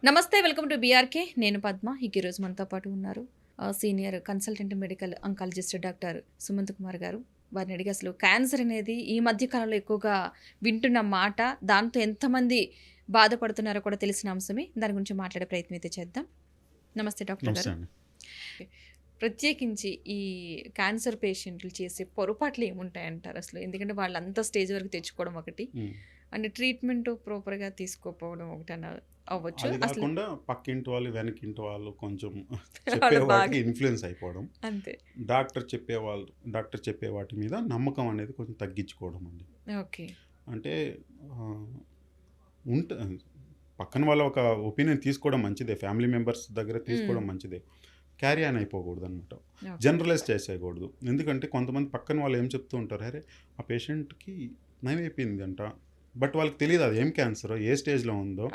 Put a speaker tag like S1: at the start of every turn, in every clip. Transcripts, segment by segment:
S1: నమస్తే, welcome to BRK. నేను పద్మ. ఈరోజు మనతో పాటు ఉన్నారు senior consultant medical oncologist doctor Sumanth Kumar గారు. వారిని అడిగి అసలు క్యాన్సర్ అనేది ఈ మధ్య కాలంలో ఎక్కువగా వింటున్న మాట, దాంతో ఎంతమంది బాధపడుతున్నారో కూడా తెలిసిన అంశమే. దాని గురించి మాట్లాడే ప్రయత్నం అయితే చేద్దాం. నమస్తే డాక్టర్ గారు. ప్రత్యేకించి ఈ క్యాన్సర్ పేషెంట్లు చేసే పొరపాట్లు ఏముంటాయంటారు అసలు? ఎందుకంటే వాళ్ళు అంత స్టేజ్ వరకు తెచ్చుకోవడం ఒకటి, అండ్ ట్రీట్మెంట్ ప్రాపర్గా తీసుకోకపోవడం ఒకటి అవ్వచ్చు.
S2: అది
S1: అసలు
S2: కాకుండా పక్కింటి వాళ్ళు వెనకింటి వాళ్ళు కొంచెం చెప్పే వాటికి ఇన్ఫ్లుయెన్స్ అయిపోవడం,
S1: అంతే.
S2: డాక్టర్ చెప్పే వాటి మీద నమ్మకం అనేది కొంచెం తగ్గించుకోవడం అండి.
S1: ఓకే.
S2: అంటే ఉంట పక్కన వాళ్ళ ఒక ఒపీనియన్ తీసుకోవడం మంచిదే, ఫ్యామిలీ మెంబర్స్ దగ్గర తీసుకోవడం మంచిదే, క్యారీ ఆన్ అయిపోకూడదు అనమాట, జనరలైజ్ చేసేయకూడదు. ఎందుకంటే కొంతమంది పక్కన వాళ్ళు ఏం చెప్తూ ఉంటారు, అరే ఆ పేషెంట్కి నయం అయిపోయింది అంట, బట్ వాళ్ళకి తెలియదు అది ఏం క్యాన్సర్, ఏ స్టేజ్లో ఉందో.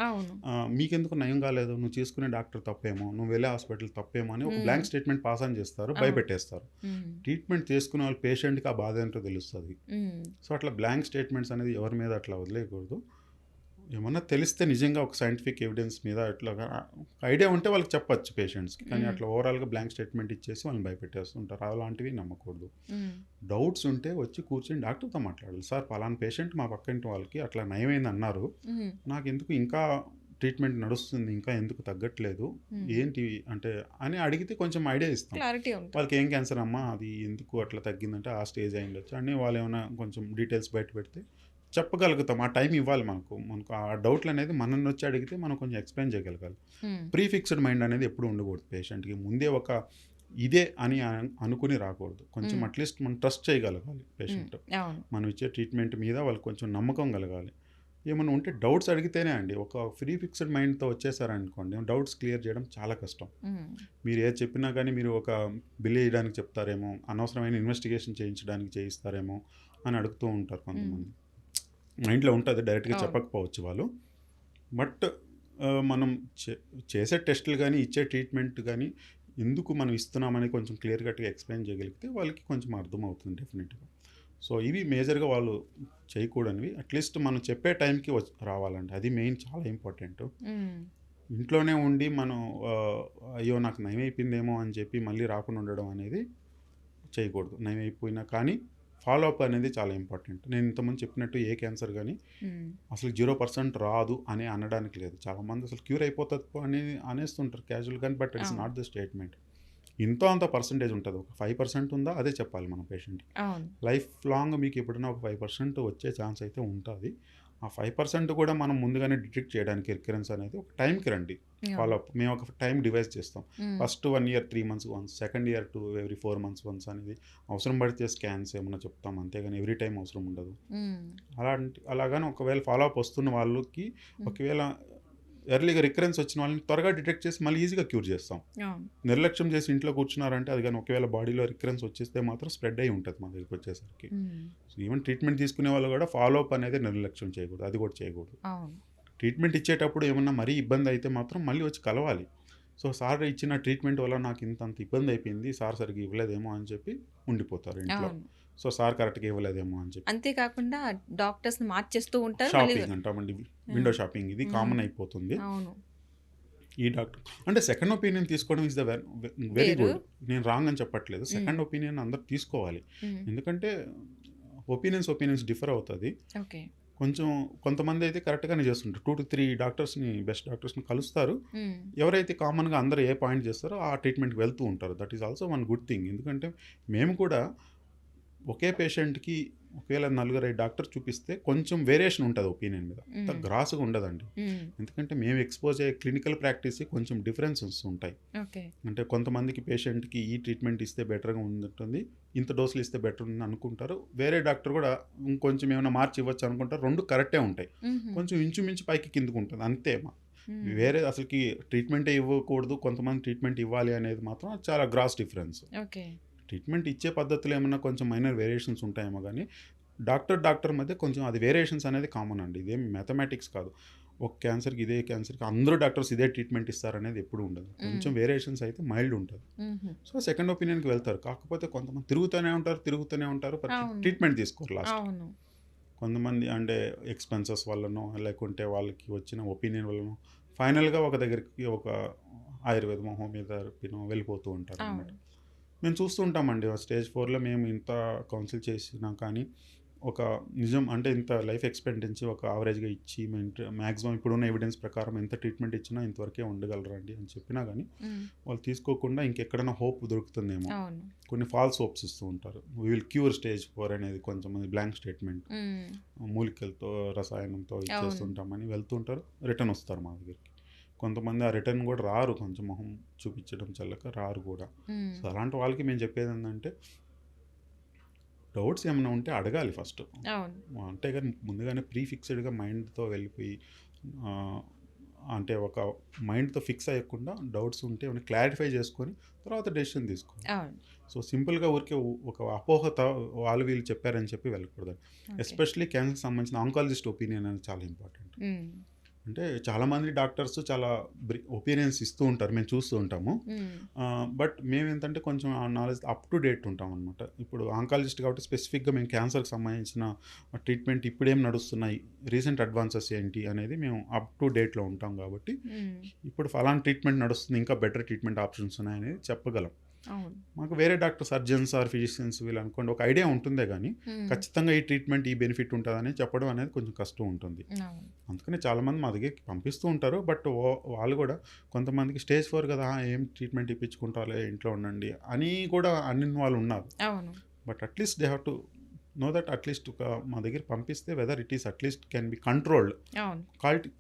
S2: మీకెందుకు నయం కాలేదు, నువ్వు తీసుకునే డాక్టర్ తప్పేమో, నువ్వు వెళ్ళే హాస్పిటల్ తప్పేమో అని ఒక బ్లాంక్ స్టేట్మెంట్ పాస్ ఆన్ చేస్తారు, భయపెట్టేస్తారు. ట్రీట్మెంట్ తీసుకునే వాళ్ళ పేషెంట్కి ఆ బాధ ఏంటో తెలుస్తుంది. సో అట్లా బ్లాంక్ స్టేట్మెంట్స్ అనేది ఎవరి మీద అట్లా వదిలేయకూడదు. ఏమన్నా తెలిస్తే నిజంగా ఒక సైంటిఫిక్ ఎవిడెన్స్ మీద అట్లా ఐడియా ఉంటే వాళ్ళకి చెప్పచ్చు పేషెంట్స్కి, కానీ అట్లా ఓవరాల్గా బ్లాంక్ స్టేట్మెంట్ ఇచ్చేసి వాళ్ళని భయపెట్టేస్తుంటారు. అలాంటివి నమ్మకూడదు. డౌట్స్ ఉంటే వచ్చి కూర్చొని డాక్టర్తో మాట్లాడాలి. సార్ పలానా పేషెంట్ మా పక్కింటి వాళ్ళకి అట్లా నయమైంది అన్నారు, నాకు ఎందుకు ఇంకా ట్రీట్మెంట్ నడుస్తుంది, ఇంకా ఎందుకు తగ్గట్లేదు, ఏంటి అంటే అని అడిగితే కొంచెం ఐడియా ఇస్తాం. వాళ్ళకి ఏం క్యాన్సర్ అమ్మా, అది ఎందుకు అట్లా తగ్గిందంటే ఆ స్టేజ్ అయిండొచ్చు అని వాళ్ళు ఏమైనా కొంచెం డీటెయిల్స్ బయట పెడితే చెప్పగలుగుతాం. ఆ టైం ఇవ్వాలి మనకు ఆ డౌట్లు అనేది మనల్ని వచ్చి అడిగితే మనం కొంచెం ఎక్స్ప్లెయిన్ చేయగలగాలి. ప్రీఫిక్స్డ్ మైండ్ అనేది ఎప్పుడు ఉండకూడదు పేషెంట్కి. ముందే ఒక ఇదే అని అనుకుని రాకూడదు. కొంచెం అట్లీస్ట్ మనం ట్రస్ట్ చేయగలగాలి పేషెంట్. మనం ఇచ్చే ట్రీట్మెంట్ మీద వాళ్ళకి కొంచెం నమ్మకం కలగాలి. ఏమైనా ఉంటే డౌట్స్ అడిగితేనే అండి. ఒక ఫిక్స్డ్ మైండ్తో వచ్చేసారనుకోండి, డౌట్స్ క్లియర్ చేయడం చాలా కష్టం. మీరు ఏది చెప్పినా కానీ మీరు ఒక బిల్ వేయడానికి చెప్తారేమో, అనవసరమైన ఇన్వెస్టిగేషన్ చేయిస్తారేమో అని అడుగుతూ ఉంటారు కొంతమంది. మైండ్లో ఉంటుంది, డైరెక్ట్గా చెప్పకపోవచ్చు వాళ్ళు. బట్ మనం చేసే టెస్టులు కానీ ఇచ్చే ట్రీట్మెంట్ కానీ ఎందుకు మనం ఇస్తున్నామని కొంచెం క్లియర్ కట్గా ఎక్స్ప్లెయిన్ చేయగలిగితే వాళ్ళకి కొంచెం అర్థమవుతుంది డెఫినెట్గా. సో ఇవి మేజర్గా వాళ్ళు చేయకూడనివి. అట్లీస్ట్ మనం చెప్పే టైంకి రావాలండి, అది మెయిన్, చాలా ఇంపార్టెంట్. ఇంట్లోనే ఉండి మనం అయ్యో నాకు నయం అయిపోయిందేమో అని చెప్పి మళ్ళీ రాకుండా ఉండడం అనేది చేయకూడదు. నయం అయిపోయినా కానీ ఫాలో అప్ అనేది చాలా ఇంపార్టెంట్. నేను ఇంతకుముందు చెప్పినట్టు ఏ క్యాన్సర్ కానీ అసలు 0% రాదు అని అనడానికి లేదు. చాలామంది అసలు క్యూర్ అయిపోతుంది అని అనేస్తుంటారు క్యాజువల్ కానీ, but it's not the statement. ఇంతో అంత పర్సంటేజ్ ఉంటుంది, ఒక 5% ఉందా అదే చెప్పాలి మనం పేషెంట్కి. లైఫ్ లాంగ్ మీకు ఎప్పుడైనా ఒక 5% వచ్చే ఛాన్స్ అయితే ఉంటుంది. ఆ 5% కూడా మనం ముందుగానే డిటెక్ట్ చేయడానికి రికరెన్స్ అనేది ఒక టైంకి రండి, ఫాలోఅప్. మేము ఒక టైం డివైస్ చేస్తాం. First 1 year 3 months once, second year 2 every 4 months once అనేది అవసరం పడితే స్కాన్స్ ఏమన్నా చెప్తాం, అంతేగాని ఎవ్రీ టైం అవసరం ఉండదు. అలాగని ఒకవేళ ఫాలోఅప్ వస్తున్న వాళ్ళకి ఒకవేళ ఎర్లీగా రికరెన్స్ వచ్చిన వాళ్ళని త్వరగా డిటెక్ట్ చేసి మళ్ళీ ఈజీగా క్యూర్ చేస్తాం. నిర్లక్ష్యం చేసి ఇంట్లో కూర్చున్నారంటే అది కానీ ఒకవేళ బాడీలో రికరెన్స్ వచ్చేస్తే మాత్రం స్ప్రెడ్ అయి ఉంటుంది మా దగ్గరికి వచ్చేసరికి. సో ఈవెన్ ట్రీట్మెంట్ తీసుకునే వాళ్ళు కూడా ఫాలోఅప్ అనేది నిర్లక్ష్యం చేయకూడదు, అది కూడా చేయకూడదు. ట్రీట్మెంట్ ఇచ్చేటప్పుడు ఏమన్నా మరీ ఇబ్బంది అయితే మాత్రం మళ్ళీ వచ్చి కలవాలి. సో సార్ ఇచ్చిన ట్రీట్మెంట్ వల్ల నాకు ఇంత ఇబ్బంది అయిపోయింది, సార్ సరిగ్గా ఇవ్వలేదేమో అని చెప్పి ఉండిపోతారు ఇంట్లో. సో సార్ కరెక్ట్గా ఇవ్వలేదేమో అని చెప్పి.
S1: అంతేకాకుండా డాక్టర్స్ మార్చేస్తూ ఉంటారు.
S2: షాపింగ్ అంటామండి, విండో షాపింగ్, ఇది కామన్ అయిపోతుంది. ఈ డాక్టర్ అంటే సెకండ్ ఒపీనియన్ తీసుకోవడం ఇస్ ద వెరీ గుడ్, నేను రాంగ్ అని చెప్పట్లేదు. సెకండ్ ఒపీనియన్ అందరు తీసుకోవాలి, ఎందుకంటే ఒపీనియన్స్ డిఫర్ అవుతుంది. కొంచెం కొంతమంది అయితే కరెక్ట్గానే చేస్తుంటారు, 2 to 3 డాక్టర్స్ని, బెస్ట్ డాక్టర్స్ని కలుస్తారు. ఎవరైతే కామన్గా అందరూ ఏ పాయింట్ చేస్తారో ఆ ట్రీట్మెంట్కి వెళ్తూ ఉంటారు. That is also one good thing. ఎందుకంటే మేము కూడా ఒకే పేషెంట్కి ఒకవేళ 4-5 డాక్టర్ చూపిస్తే కొంచెం వేరియేషన్ ఉంటుంది ఒపీనియన్ మీద, అంత గ్రాస్గా ఉండదండి. ఎందుకంటే మేము ఎక్స్పోజ్ అయ్యే క్లినికల్ ప్రాక్టీస్ కొంచెం డిఫరెన్సెస్ ఉంటాయి. అంటే కొంతమందికి పేషెంట్కి ఈ ట్రీట్మెంట్ ఇస్తే బెటర్గా ఉంటుంది, ఇంత డోసులు ఇస్తే బెటర్ ఉంది అనుకుంటారు. వేరే డాక్టర్ కూడా ఇంకొంచెం ఏమైనా మార్చి ఇవ్వచ్చు అనుకుంటారు. రెండు కరెక్టే ఉంటాయి, కొంచెం ఇంచుమించు పైకి కిందకు ఉంటుంది అంతే. వేరే అసలుకి ట్రీట్మెంటే ఇవ్వకూడదు, కొంతమంది ట్రీట్మెంట్ ఇవ్వాలి అనేది మాత్రం చాలా గ్రాస్ డిఫరెన్స్. ట్రీట్మెంట్ ఇచ్చే పద్ధతులు ఏమన్నా కొంచెం మైనర్ వేరియేషన్స్ ఉంటాయేమో కానీ డాక్టర్ మధ్య కొంచెం అది వేరియేషన్స్ అనేది కామన్ అండి. ఇదేం మ్యాథమెటిక్స్ కాదు, ఒక క్యాన్సర్కి ఇదే క్యాన్సర్కి అందరూ డాక్టర్స్ ఇదే ట్రీట్మెంట్ ఇస్తారనేది ఎప్పుడు ఉండదు. కొంచెం వేరియేషన్స్ అయితే మైల్డ్ ఉంటుంది. సో సెకండ్ ఒపీనియన్కి వెళ్తారు. కాకపోతే కొంతమంది తిరుగుతూనే ఉంటారు, ట్రీట్మెంట్ తీసుకోరు లాస్ట్. కొంతమంది అంటే ఎక్స్పెన్సెస్ వల్లనో లేకుంటే వాళ్ళకి వచ్చిన ఒపీనియన్ వల్లనో ఫైనల్గా ఒక దగ్గరికి ఒక ఆయుర్వేదం హోమియోథెరపీనో వెళ్ళిపోతూ ఉంటారు అన్నమాట.
S1: అవును.
S2: మేము చూస్తూ ఉంటామండి స్టేజ్ 4లో మేము ఇంత కౌన్సిల్ చేసినా కానీ ఒక నిజం అంటే ఇంత లైఫ్ ఎక్స్పెక్టెన్సీ ఒక యావరేజ్గా ఇచ్చి మ్యాక్సిమం ఇప్పుడున్న ఎవిడెన్స్ ప్రకారం ఎంత ట్రీట్మెంట్ ఇచ్చినా ఇంతవరకే ఉండగలరండి అని చెప్పినా కానీ
S1: హ్మ్.
S2: వాళ్ళు తీసుకోకుండా ఇంకెక్కడైనా హోప్ దొరుకుతుందేమో
S1: అవును.
S2: కొన్ని ఫాల్స్ హోప్స్ ఇస్తూ ఉంటారు. వీ విల్ క్యూర్ స్టేజ్ 4 అనేది కొంచెంమంది బ్లాంక్ స్టేట్మెంట్
S1: హ్మ్.
S2: మూలికలతో రసాయనంతో
S1: అవును.
S2: ఇచ్చేస్తుంటామని వెళ్తుంటారు, రిటర్న్ వస్తారు మా దగ్గరికి. కొంతమంది ఆ రిటర్న్ కూడా రారు, కొంచెం మొహం చూపించడం చల్లక రారు కూడా.
S1: హ్మ్.
S2: సో అలాంటి వాళ్ళకి మేము చెప్పేది ఏంటంటే డౌట్స్ ఏమైనా ఉంటే అడగాలి ఫస్ట్.
S1: అవును.
S2: అంటే కానీ ముందుగానే ప్రీఫిక్స్డ్గా మైండ్తో వెళ్ళిపోయి ఆ, అంటే ఒక మైండ్తో ఫిక్స్ అయ్యకుండా డౌట్స్ ఉంటే ఏమైనా క్లారిఫై చేసుకొని తర్వాత డెసిషన్ తీసుకోవాలి.
S1: అవును.
S2: సో సింపుల్గా ఊరికే ఒక అపోహత వాళ్ళు వీళ్ళు చెప్పారని చెప్పి వెళ్ళకూడదు.
S1: ఓకే.
S2: ఎస్పెషలీ క్యాన్సర్కి సంబంధించిన ఆంకాలజిస్ట్ ఒపీనియన్ అనేది చాలా ఇంపార్టెంట్.
S1: హ్మ్.
S2: అంటే చాలామంది డాక్టర్స్ చాలా ఒపీనియన్స్ ఇస్తూ ఉంటారు, మేము చూస్తూ ఉంటాము.
S1: హ్మ్.
S2: బట్ మేము ఏంటంటే కొంచెం ఆ నాలెడ్జ్ అప్ టు డేట్ ఉంటాం అనమాట. ఇప్పుడు ఆంకాలజిస్ట్ కాబట్టి స్పెసిఫిక్గా మేము క్యాన్సర్కి సంబంధించిన ట్రీట్మెంట్ ఇప్పుడేం నడుస్తున్నాయి, రీసెంట్ అడ్వాన్సెస్ ఏంటి అనేది మేము అప్ టు డేట్లో ఉంటాం కాబట్టి
S1: హ్మ్.
S2: ఇప్పుడు ఫలానా ట్రీట్మెంట్ నడుస్తుంది, ఇంకా బెటర్ ట్రీట్మెంట్ ఆప్షన్స్ ఉన్నాయనేది చెప్పగలం.
S1: అవును.
S2: మాకు వేరే డాక్టర్ సర్జన్స్ ఆర్ ఫిజిషియన్స్ వీళ్ళు అనుకోండి ఒక ఐడియా ఉంటుందే కానీ
S1: హ్మ్.
S2: ఖచ్చితంగా ఈ ట్రీట్మెంట్ ఈ బెనిఫిట్ ఉంటుందని చెప్పడం అనేది కొంచెం కష్టం ఉంటుంది.
S1: అవును.
S2: అందుకని చాలామంది మా దగ్గరికి పంపిస్తూ ఉంటారు. బట్ వాళ్ళు కూడా కొంతమందికి స్టేజ్ 4 కదా, ఏం ట్రీట్మెంట్ ఇప్పించుకుంటారులే ఇంట్లో ఉండండి అని కూడా అన్ని వాళ్ళు ఉన్నారు.
S1: అవును.
S2: But at least they have to know that at least ఒక మా దగ్గర పంపిస్తే whether it is at least can be controlled,
S1: అవును.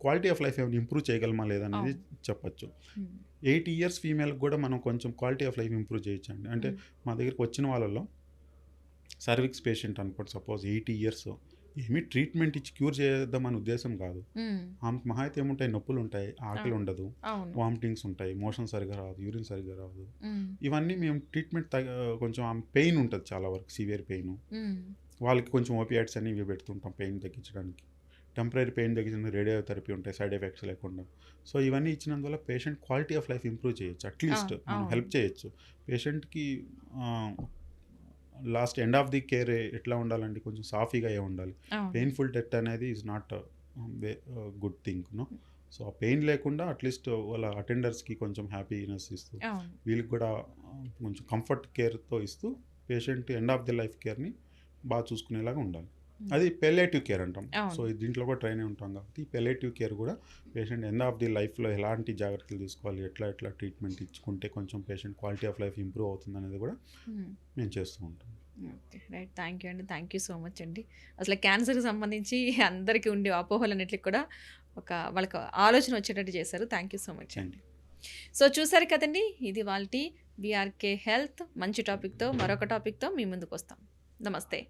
S2: క్వాలిటీ ఆఫ్ లైఫ్ ఏమైనా ఇంప్రూవ్ చేయగలమా లేదనేది చెప్పచ్చు.
S1: హ్మ్.
S2: 8 ఇయర్స్ ఫీమేల్కి కూడా మనం కొంచెం క్వాలిటీ ఆఫ్ లైఫ్ ఇంప్రూవ్ చేయొచ్చండి. అంటే మా దగ్గరికి వచ్చిన వాళ్ళలో సర్విక్స్ పేషెంట్ అనుకోండి, సపోజ్ 80 ఇయర్స్, ఏమీ ట్రీట్మెంట్ ఇచ్చి క్యూర్ చేద్దామని ఉద్దేశం కాదు.
S1: హ్మ్.
S2: ఆమెకు మహా అయితే ఏముంటాయి, నొప్పులు ఉంటాయి, ఆకలి ఉండదు,
S1: అవును.
S2: వామిటింగ్స్ ఉంటాయి, మోషన్ సరిగా రాదు, యూరిన్ సరిగా రాదు.
S1: హ్మ్.
S2: ఇవన్నీ మేము ట్రీట్మెంట్ కొంచెం ఆమె పెయిన్ ఉంటుంది చాలా వరకు, సివియర్ పెయిన్.
S1: హ్మ్.
S2: వాళ్ళకి కొంచెం ఓపియాయిడ్స్ అన్ని ఇవి పెడుతుంటాం పెయిన్ తగ్గించడానికి. టెంపరీ పెయిన్ తగ్గించడానికి రేడియోథెరపీ ఉంటాయి సైడ్ ఎఫెక్ట్స్ లేకుండా. సో ఇవన్నీ ఇచ్చినందువల్ల patient quality of life improve చేయొచ్చు, అట్లీస్ట్ మనం
S1: అవును.
S2: హెల్ప్ చేయొచ్చు పేషెంట్కి. Last end of the care ఎట్లా ఉండాలండి, కొంచెం సాఫీగా ఏ ఉండాలి.
S1: అవును.
S2: పెయిన్ఫుల్ డెత్ అనేది is not good thing no. So ఆ పెయిన్ లేకుండా అట్లీస్ట్ వాళ్ళ అటెండర్స్కి కొంచెం హ్యాపీనెస్ ఇస్తూ
S1: అవును.
S2: వీళ్ళకి కూడా కొంచెం కంఫర్ట్ కేర్తో ఇస్తూ patient end of the life కేర్ని బాగా చూసుకునేలాగా ఉండాలి. అది పెలేటివ్ కేర్ అంటాం. సో
S1: అవును.
S2: దీంట్లో కూడా ట్రైన్ అయి ఉంటాం కాబట్టి పెలేటివ్ కేర్ కూడా పేషెంట్ ఎండ్ ఆఫ్ ది లైఫ్లో ఎలాంటి జాగ్రత్తలు తీసుకోవాలి, ఎట్లా ట్రీట్మెంట్ ఇచ్చుకుంటే కొంచెం patient quality of life improve అవుతుంది అనేది కూడా
S1: హ్మ్.
S2: మేము చేస్తూ ఉంటాం.
S1: ఓకే. రైట్. థ్యాంక్ యూ అండి. థ్యాంక్ యూ సో మచ్ అండి. అసలు క్యాన్సర్‌కి సంబంధించి అందరికీ ఉండే అపోహలన్నిటికి కూడా ఒక వాళ్ళకి ఆలోచన వచ్చేటట్టు చేశారు. Thank you so much
S2: thank
S1: అండి.
S2: యూ.
S1: సో చూసారు కదండీ! ఇది ఇవాల్టి వీఆర్‌కే హెల్త్ మంచి టాపిక్‌తో మరొక టాపిక్‌తో మీ ముందుకొస్తాం. నమస్తే.